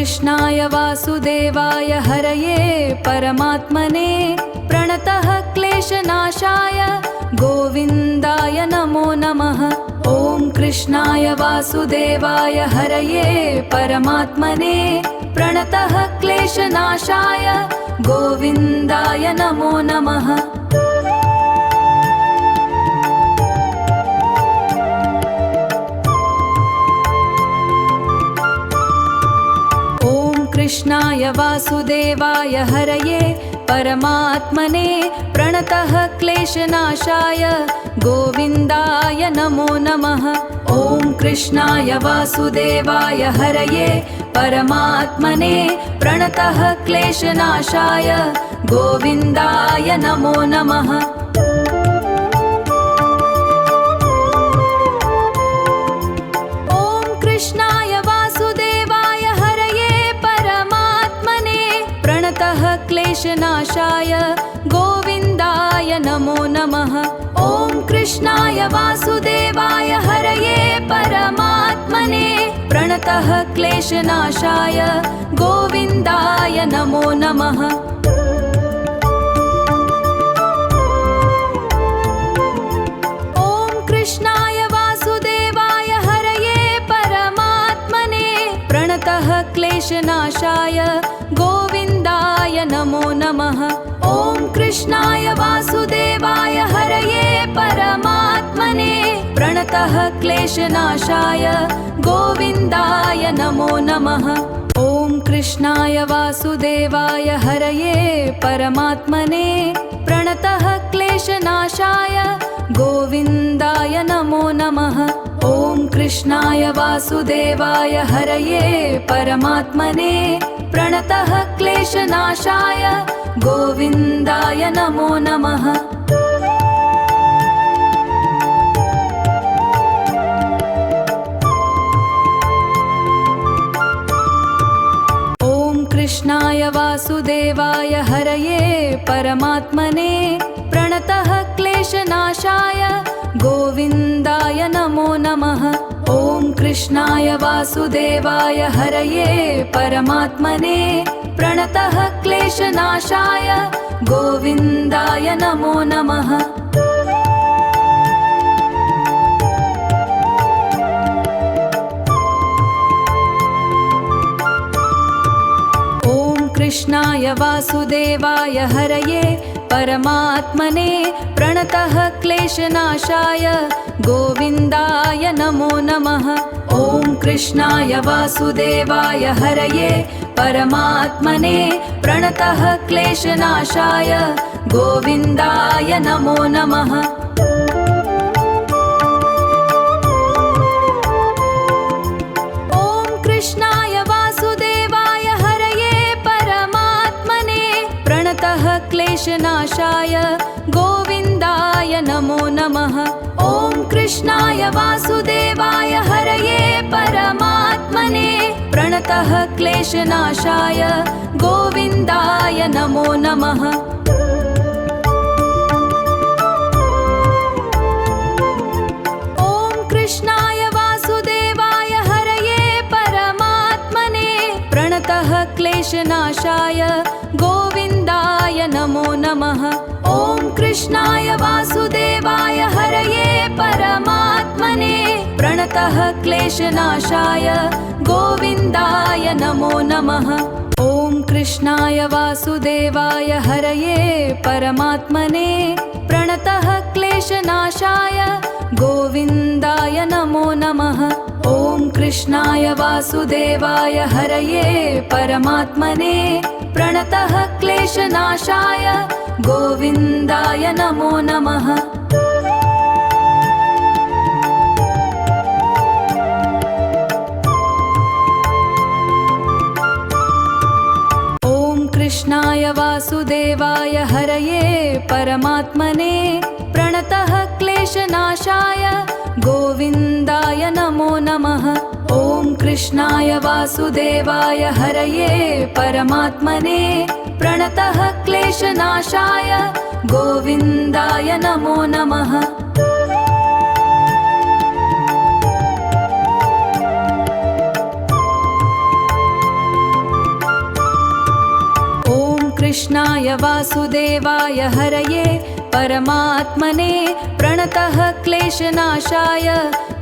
कृष्णाय वासुदेवाय हरये परमात्मने प्रणतः क्लेशनाशाय गोविन्दाय नमो नमः। ॐ कृष्णाय वासुदेवाय हरये परमात्मने प्रणतः क्लेशनाशाय गोविन्दाय नमो नमः। कृष्णाय वासुदेवाय हरये परमात्मने प्रणतः क्लेशनाशाय गोविन्दाय नमो नमः। ॐ कृष्णाय वासुदेवाय हरये परमात्मने प्रणतः क्लेशनाशाय गोविन्दाय नमो नमः। ॐ कृष्णाय वासुदेवाय क्लेशनाशाय गोविन्दाय नमो नमः। ॐ कृष्णाय वासुदेवाय हरये परमात्मने प्रणतः क्लेशनाशाय गोविन्दाय नमो नमः। ॐ कृष्णाय वासुदेवाय हरये परमात्मने प्रणतः क्लेशनाशाय गोविन्दाय नमो नमः। ॐ कृष्णाय वासुदेवाय हरये परमात्मने प्रणतः क्लेशनाशाय गोविन्दाय नमो नमः। ॐ कृष्णाय वासुदेवाय हरये परमात्मने प्रणतः क्लेशनाशाय गोविन्दाय नमो नमः। ॐ कृष्णाय वासुदेवाय हरये परमात्मने प्रणतः क्लेशनाशाय गोविन्दाय नमो नमः। ॐ कृष्णाय वासुदेवाय हरये परमात्मने प्रणतः क्लेशनाशाय गोविन्दाय नमो नमः। ॐ कृष्णाय वासुदेवाय हरये परमात्मने प्रणतः क्लेशनाशाय गोविन्दाय नमो नमः। ॐ कृष्णाय वासुदेवाय हरये परमात्मने प्रणतः क्लेशनाशाय गोविन्दाय नमो नमः। ॐ कृष्णाय वासुदेवाय हरये परमात्मने प्रणतः क्लेशनाशाय गोविन्दाय नमो नमः। ॐ कृष्णाय वासुदेवाय हरये परमात्मने प्रणतः क्लेशनाशाय गोविन्दाय नमो नमः। ॐ कृष्णाय वासुदेवाय हरये परमात्मने प्रणतः क्लेशनाशाय गोविन्दाय नमो नमः। ॐ कृष्णाय वासुदेवाय हरये परमात्मने प्रणतः क्लेशनाशाय गोविन्दाय नमो नमः। ॐ कृष्णाय वासुदेवाय हरये परमात्मने प्रणतः क्लेशनाशाय गोविन्दाय नमो नमः। ॐ कृष्णाय वासुदेवाय हरये परमात्मने प्रणतः क्लेशनाशाय गोविन्दाय नमो नमः। ॐ कृष्णाय वासुदेवाय हरये परमात्मने प्रणतः क्लेशनाशाय गोविन्दाय नमो नमः। ॐ कृष्णाय वासुदेवाय हरये परमात्मने प्रणतः क्लेशनाशाय गोविन्दाय नमो नमः। ॐ कृष्णाय वासुदेवाय हरये परमात्मने प्रणतः क्लेशनाशाय गोविन्दाय नमो नमः। कृष्णाय वासुदेवाय हरये परमात्मने प्रणतः क्लेशनाशाय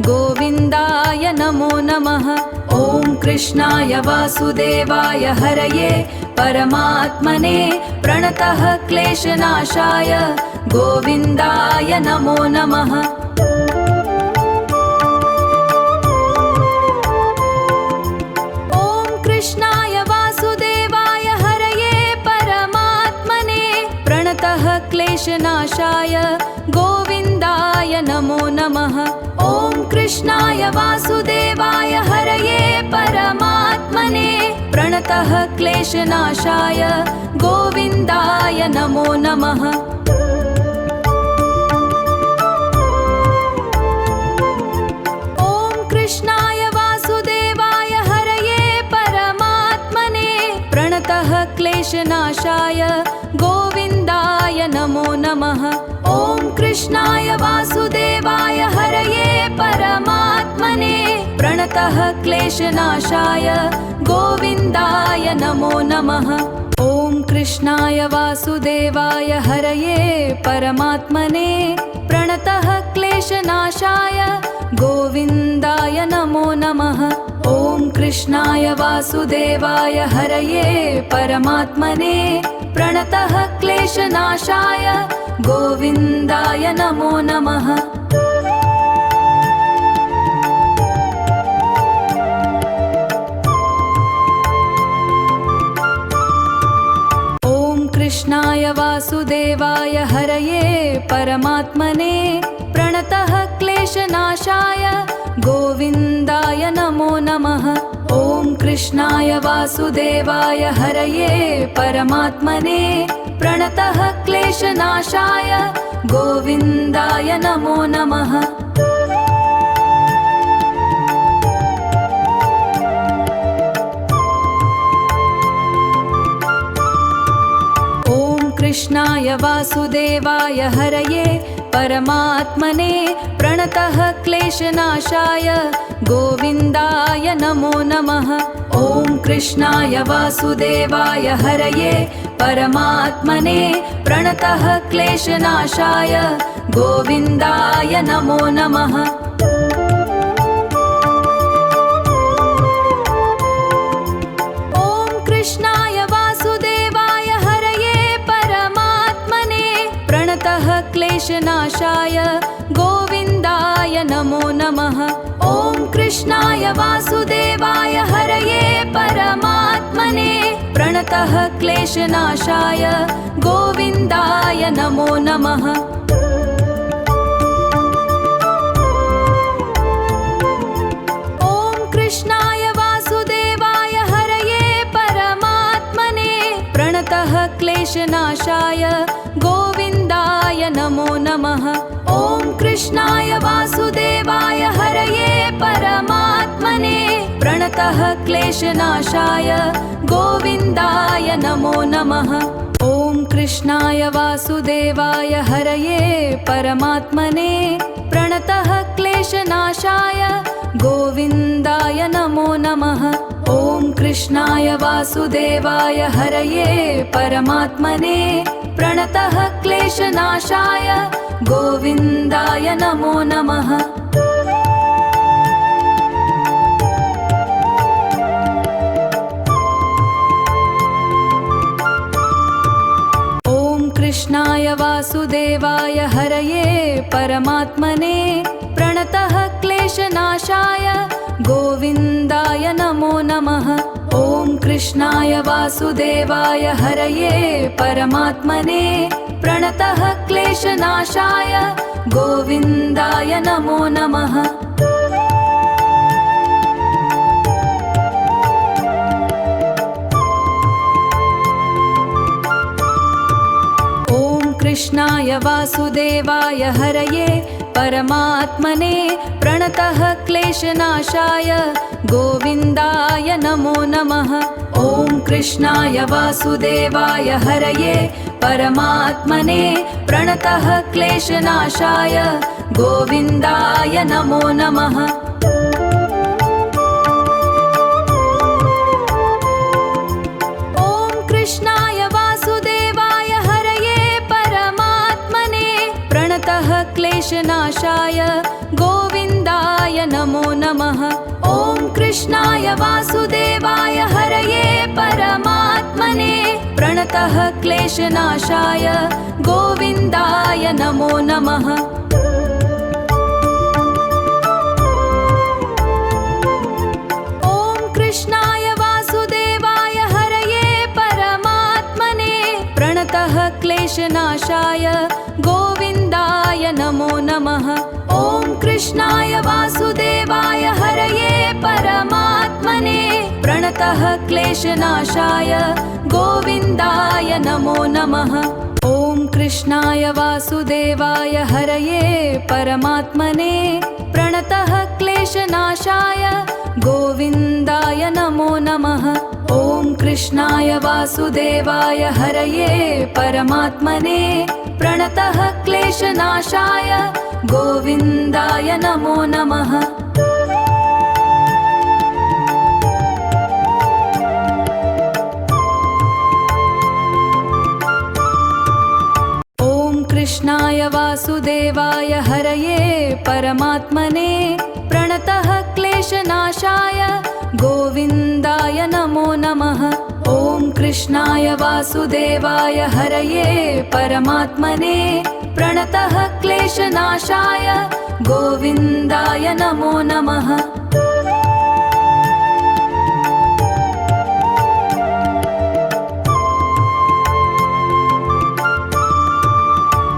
गोविन्दाय नमो नमः। ॐ कृष्णाय वासुदेवाय हरये परमात्मने प्रणतः क्लेशनाशाय गोविन्दाय नमो नमः। ॐ कृष्णाय वासुदेवाय हरये परमात्मने प्रणतः क्लेशनाशाय गोविन्दाय नमो नमः। ॐ कृष्णाय वासुदेवाय हरये परमात्मने प्रणतः क्लेशनाशाय गोविन्दाय नमो नमः। ॐ कृष्णाय वासुदेवाय हरये परमात्मने प्रणतः क्लेशनाशाय गोविन्दाय नमो नमः। ॐ कृष्णाय वासुदेवाय हरये परमात्मने प्रणतः क्लेशनाशाय गोविन्दाय नमो नमः। ॐ कृष्णाय वासुदेवाय हरये परमात्मने प्रणतः क्लेशनाशाय गोविन्दाय नमो नमः। ॐ कृष्णाय वासुदेवाय हरये परमात्मने प्रणतः क्लेशनाशाय गोविन्दाय नमो नमः। ॐ कृष्णाय वासुदेवाय हरये परमात्मने प्रणतः क्लेशनाशाय गोविन्दाय नमो नमः। ॐ कृष्णाय वासुदेवाय हरये परमात्मने प्रणतः क्लेशनाशाय गोविन्दाय नमो नमः। ॐ कृष्णाय वासुदेवाय हरये परमात्मने प्रणतः क्लेशनाशाय गोविन्दाय नमो नमः। ॐ कृष्णाय वासुदेवाय हरये परमात्मने प्रणतः क्लेशनाशाय गोविन्दाय नमो नमः। ॐ कृष्णाय वासुदेवाय हरये परमात्मने प्रणतः क्लेशनाशाय गोविन्दाय नमो नमः। ॐ कृष्णाय वासुदेवाय हरये परमात्मने प्रणतः क्लेशनाशाय गोविन्दाय नमो नमः। ॐ कृष्णाय वासुदेवाय हरये परमात्मने प्रणतः क्लेशनाशाय गोविन्दाय नमो नमः। ॐ कृष्णाय वासुदेवाय हरये परमात्मने प्रणतः क्लेशनाशाय गोविन्दाय नमो नमः। ॐ कृष्णाय वासुदेवाय हरये परमात्मने प्रणतः क्लेशनाशाय गोविन्दाय नमो नमः। ॐ कृष्णाय वासुदेवाय हरये परमात्मने प्रणतः क्लेशनाशाय गोविन्दाय नमो नमः। ॐ कृष्णाय वासुदेवाय हरये परमात्मने प्रणतः क्लेशनाशाय गोविन्दाय नमो नमः। ॐ कृष्णाय वासुदेवाय हरये परमात्मने प्रणतः क्लेशनाशाय गोविन्दाय नमो नमः। ॐ कृष्णाय वासुदेवाय हरये परमात्मने प्रणतः क्लेशनाशाय गोविन्दाय नमो नमः। ॐ कृष्णाय वासुदेवाय हरये परमात्मने प्रणतः क्लेशनाशाय गोविन्दाय नमो नमः। ॐ कृष्णाय वासुदेवाय क्लेशनाशाय गोविन्दाय नमो नमः। ॐ कृष्णाय वासुदेवाय हरये परमात्मने प्रणतः क्लेशनाशाय गोविन्दाय नमो नमः। ॐ कृष्णाय वासुदेवाय हरये परमात्मने प्रणतः क्लेशनाशाय गोविन्दाय नमो नमः। ॐ कृष्णाय वासुदेवाय हरये परमात्मने प्रणतः क्लेशनाशाय गोविन्दाय नमो नमः। ॐ कृष्णाय वासुदेवाय हरये परमात्मने प्रणतः क्लेशनाशाय गोविन्दाय नमो नमः। ॐ कृष्णाय वासुदेवाय हरये परमात्मने प्रणतः क्लेशनाशाय गोविन्दाय नमो नमः। ॐ कृष्णाय वासुदेवाय हरये परमात्मने प्रणतः क्लेशनाशाय गोविन्दाय नमो नमः। ॐ कृष्णाय वासुदेवाय हरये परमात्मने प्रणतः क्लेशनाशाय गोविन्दाय नमो नमः।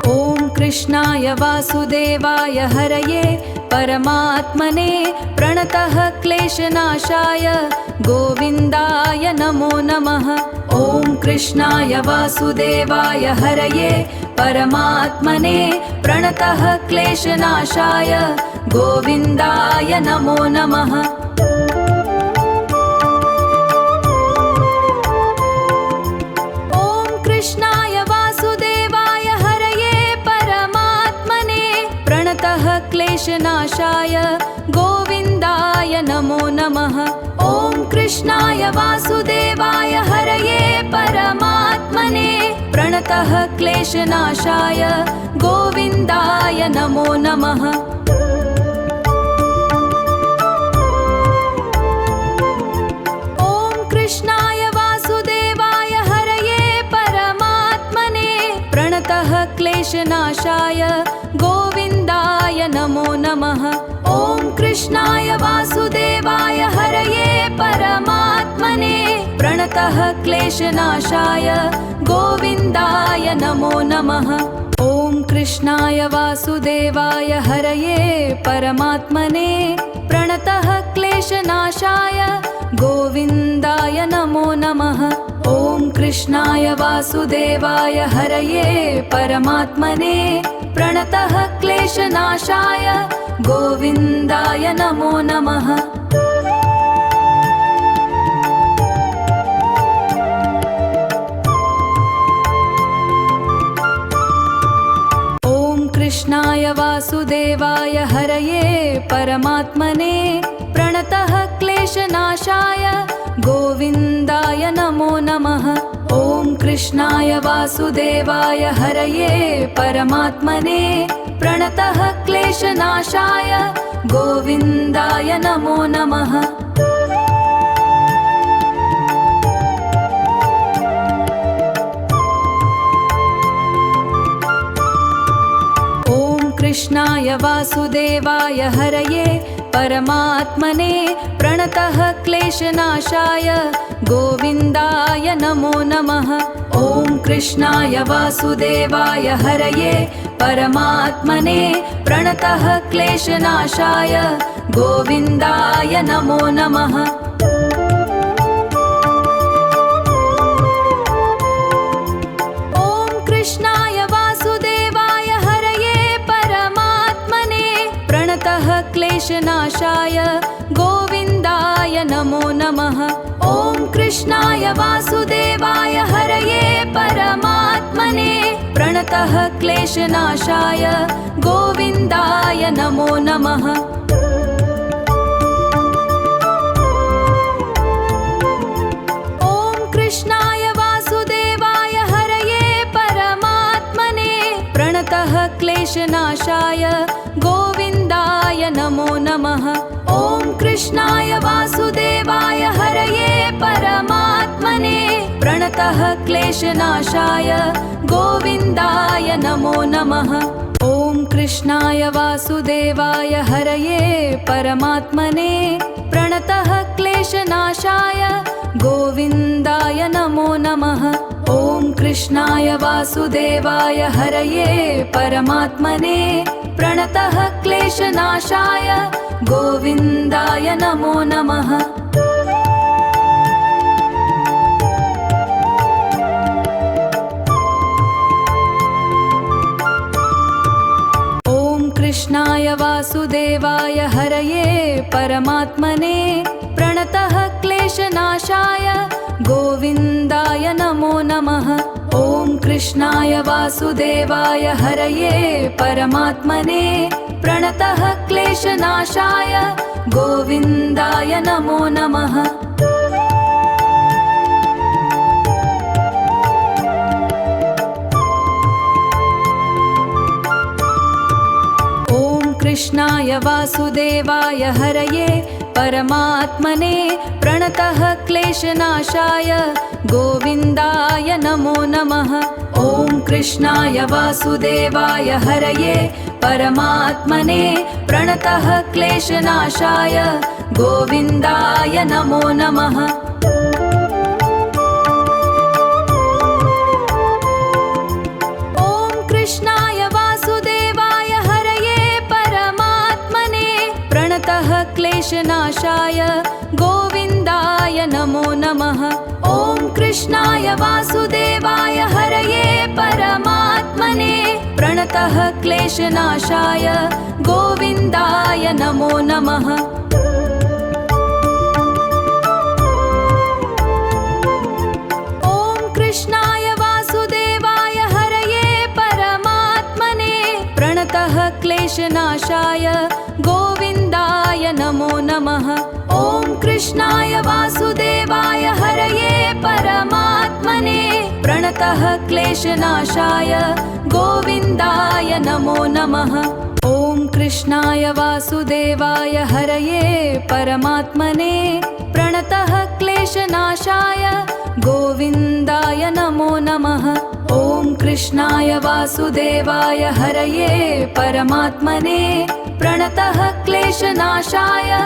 ॐ कृष्णाय वासुदेवाय हरये परमात्मने प्रणतः क्लेशनाशाय गोविन्दाय नमो नमः। ॐ कृष्णाय वासुदेवाय हरये परमात्मने प्रणतः क्लेशनाशाय गोविन्दाय नमो नमः। ॐ कृष्णाय वासुदेवाय हरये परमात्मने प्रणतः क्लेशनाशाय गोविन्दाय नमो नमः। ॐ कृष्णाय वासुदेवाय हरये परमात्मने प्रणतः क्लेशनाशाय गोविन्दाय नमो नमः। ॐ कृष्णाय वासुदेवाय हरये परमात्मने प्रणतः क्लेशनाशाय गोविन्दाय नमो नमः। ॐ कृष्णाय वासुदेवाय हरये परमात्मने प्रणतः क्लेशनाशाय गोविन्दाय नमो नमः। ॐ कृष्णाय वासुदेवाय हरये परमात्मने प्रणतः क्लेशनाशाय गोविन्दाय नमो नमः। ॐ कृष्णाय वासुदेवाय हरये परमात्मने प्रणतः क्लेशनाशाय गोविन्दाय नमो नमः। ॐ कृष्णाय वासुदेवाय हरये परमात्मने प्रणतः क्लेशनाशाय गोविन्दाय नमो नमः। ॐ कृष्णाय वासुदेवाय हरये परमात्मने प्रणतः क्लेशनाशाय गोविन्दाय नमो नमः। ॐ कृष्णाय वासुदेवाय हरये परमात्मने प्रणतः क्लेशनाशाय गोविन्दाय नमो नमः। ॐ कृष्णाय वासुदेवाय हरये परमात्मने प्रणतः क्लेशनाशाय गोविन्दाय नमो नमः। ॐ कृष्णाय वासुदेवाय हरये परमात्मने प्रणतः क्लेशनाशाय गोविन्दाय नमो नमः। ॐ कृष्णाय वासुदेवाय हरये परमात्मने प्रणतः क्लेशनाशाय गोविन्दाय नमो नमः। ॐ कृष्णाय वासुदेवाय हरये परमात्मने प्रणतः क्लेशनाशाय क्लेशनाशाय गोविन्दाय नमो नमः। ॐ कृष्णाय वासुदेवाय हरये परमात्मने प्रणतः क्लेशनाशाय गोविन्दाय नमो नमः। ॐ कृष्णाय वासुदेवाय हरये परमात्मने प्रणतः क्लेशनाशाय गोविन्दाय नमो नमः। ॐ कृष्णाय वासुदेवाय हरये परमात्मने प्रणतः क्लेशनाशाय गोविन्दाय नमो नमः। कृष्णाय वासुदेवाय हरये परमात्मने प्रणतः क्लेशनाशाय गोविन्दाय नमो नमः। ॐ कृष्णाय वासुदेवाय हरये परमात्मने प्रणतः क्लेशनाशाय गोविन्दाय नमो नमः। कृष्णाय वासुदेवाय हरये परमात्मने प्रणतः क्लेशनाशाय गोविन्दाय नमो नमः। ॐ कृष्णाय वासुदेवाय हरये परमात्मने प्रणतः क्लेशनाशाय गोविन्दाय नमो नमः। क्लेशनाशाय गोविन्दाय नमो नमः। ॐ कृष्णाय वासुदेवाय हरये परमात्मने प्रणतः क्लेशनाशाय गोविन्दाय नमो नमः। ॐ कृष्णाय वासुदेवाय हरये परमात्मने प्रणतः क्लेशनाशाय गोविन्दाय नमो नमः। ॐ कृष्णाय वासुदेवाय हरये परमात्मने प्रणतः क्लेशनाशाय गोविन्दाय नमो नमः। ॐ कृष्णाय वासुदेवाय हरये परमात्मने प्रणतः क्लेशनाशाय गोविन्दाय नमो नमः। ॐ कृष्णाय वासुदेवाय हरये परमात्मने प्रणतः क्लेशनाशाय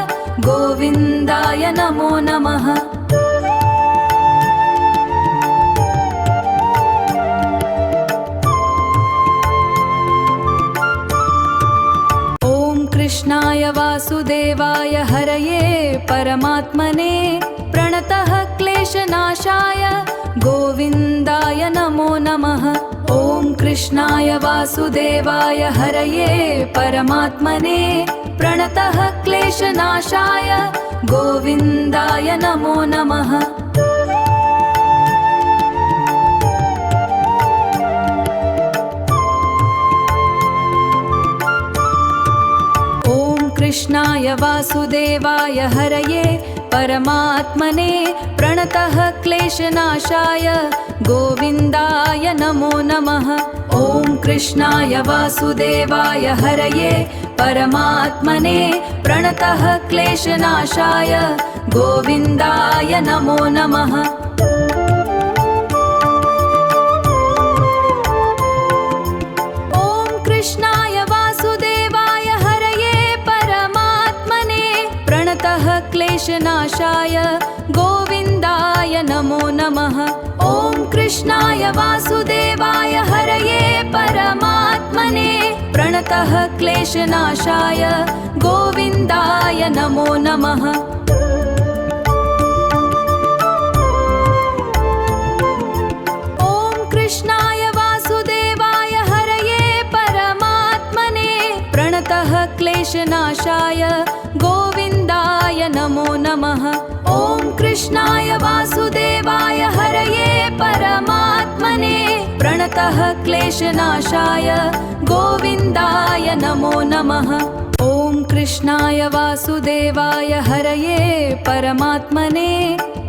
गोविन्दाय नमो नमः। ॐ कृष्णाय वासुदेवाय हरये परमात्मने प्रणतः क्लेशनाशाय गोविन्दाय नमो नमः। ॐ कृष्णाय वासुदेवाय हरये परमात्मने प्रणतः क्लेशनाशाय गोविन्दाय नमो नमः। ॐ कृष्णाय वासुदेवाय हरये परमात्मने प्रणतः क्लेशनाशाय गोविन्दाय नमो नमः। ॐ कृष्णाय वासुदेवाय हरये परमात्मने प्रणतः क्लेशनाशाय गोविन्दाय नमो नमः। ॐ कृष्णाय वासुदेवाय हरये परमात्मने प्रणतः क्लेशनाशाय गोविन्दाय नमो नमः। ॐ कृष्णाय वासुदेवाय हरये परमात्मने प्रणतः क्लेशनाशाय गोविन्दाय नमो नमः। ॐ कृष्णाय वासुदेवाय हरये परमात्मने प्रणतः क्लेशनाशाय गोविन्दाय नमो नमः। ॐ कृष्णाय वासुदेवाय हरये परमात्मने प्रणतः क्लेशनाशाय गोविन्दाय नमो नमः। ॐ कृष्णाय वासुदेवाय हरये परमात्मने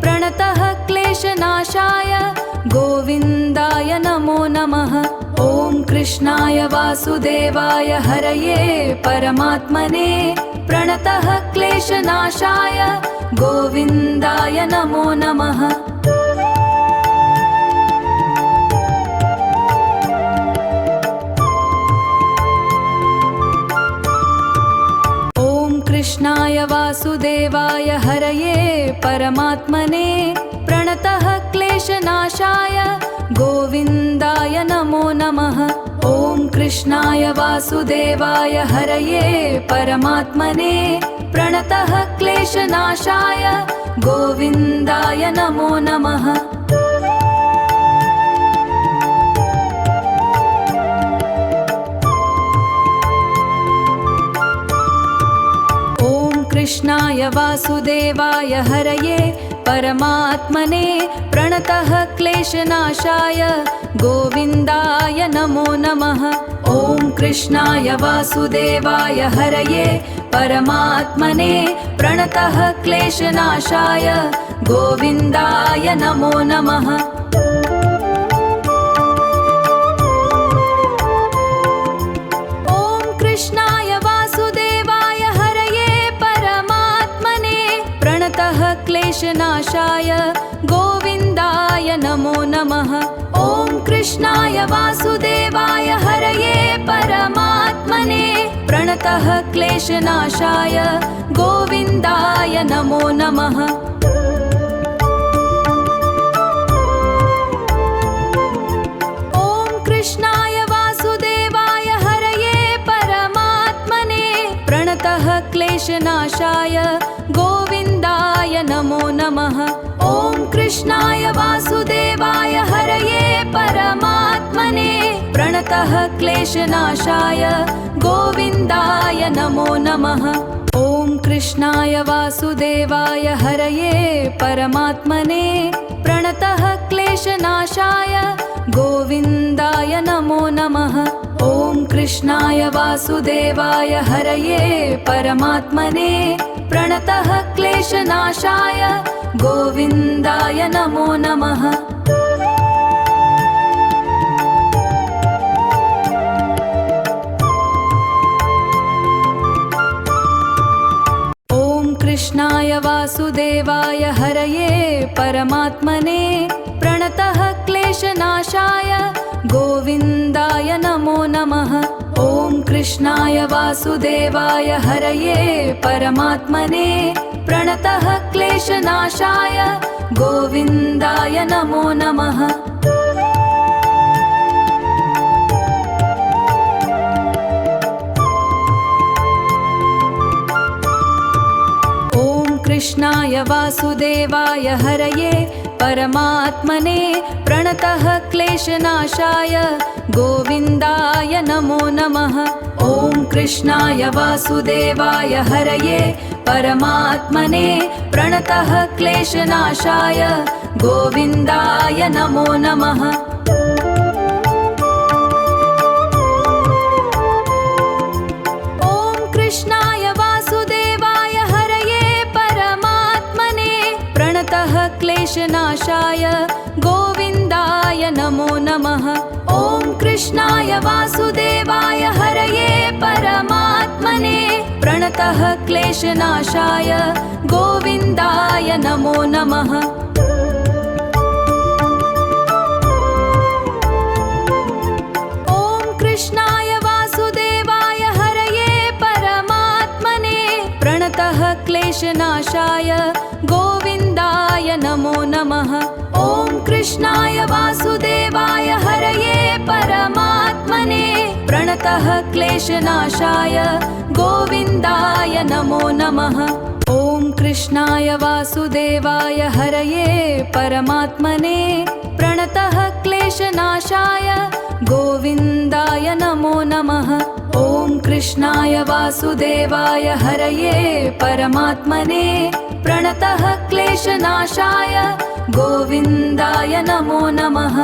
प्रणतः क्लेशनाशाय गोविन्दाय नमो नमः। ॐ कृष्णाय वासुदेवाय हरये परमात्मने प्रणतः क्लेशनाशाय गोविन्दाय नमो नमः। कृष्णाय वासुदेवाय हरये परमात्मने प्रणतः क्लेशनाशाय गोविन्दाय नमो नमः। ॐ कृष्णाय वासुदेवाय हरये परमात्मने प्रणतः क्लेशनाशाय गोविन्दाय नमो नमः। कृष्णाय वासुदेवाय हरये परमात्मने प्रणतः क्लेशनाशाय गोविन्दाय नमो नमः। ॐ कृष्णाय वासुदेवाय हरये परमात्मने प्रणतः क्लेशनाशाय गोविन्दाय नमो नमः। क्लेशनाशाय गोविन्दाय नमो नमः। ॐ कृष्णाय वासुदेवाय हरये परमात्मने प्रणतः क्लेशनाशाय गोविन्दाय नमो नमः। ॐ कृष्णाय वासुदेवाय हरये परमात्मने प्रणतः क्लेशनाशाय गोविन्दाय नमो नमः। ॐ कृष्णाय वासुदेवाय हरये परमात्मने प्रणतः क्लेशनाशाय गोविन्दाय नमो नमः। ॐ कृष्णाय वासुदेवाय हरये परमात्मने प्रणतः क्लेशनाशाय गोविन्दाय नमो नमः। ॐ कृष्णाय वासुदेवाय हरये परमात्मने प्रणतः क्लेशनाशाय गोविन्दाय नमो नमः। ॐ कृष्णाय वासुदेवाय हरये परमात्मने प्रणतः क्लेशनाशाय गोविन्दाय नमो नमः। ॐ कृष्णाय वासुदेवाय हरये परमात्मने प्रणतः क्लेशनाशाय गोविन्दाय नमो नमः। ॐ कृष्णाय वासुदेवाय हरये परमात्मने प्रणतः क्लेशनाशाय गोविन्दाय नमो नमः। ॐ कृष्णाय वासुदेवाय हरये परमात्मने प्रणतः क्लेशनाशाय गोविन्दाय नमो नमः। ॐ कृष्णाय वासुदेवाय हरये परमात्मने प्रणतः क्लेशनाशाय गोविन्दाय नमो नमः। ॐ कृष्णाय वासुदेवाय हरये परमात्मने प्रणतः क्लेशनाशाय गोविन्दाय नमो नमः। ॐ कृष्णाय वासुदेवाय हरये परमात्मने प्रणतः क्लेशनाशाय गोविन्दाय नमो नमः। ॐ कृष्णाय वासुदेवाय हरये परमात्मने प्रणतः क्लेशनाशाय गोविन्दाय नमो नमः। ॐ कृष्णाय वासुदेवाय हरये परमात्मने प्रणतः क्लेशनाशाय गोविन्दाय नमो नमः। ॐ कृष्णाय वासुदेवाय हरये परमात्मने प्रणतः क्लेशनाशाय गोविन्दाय नमो नमः।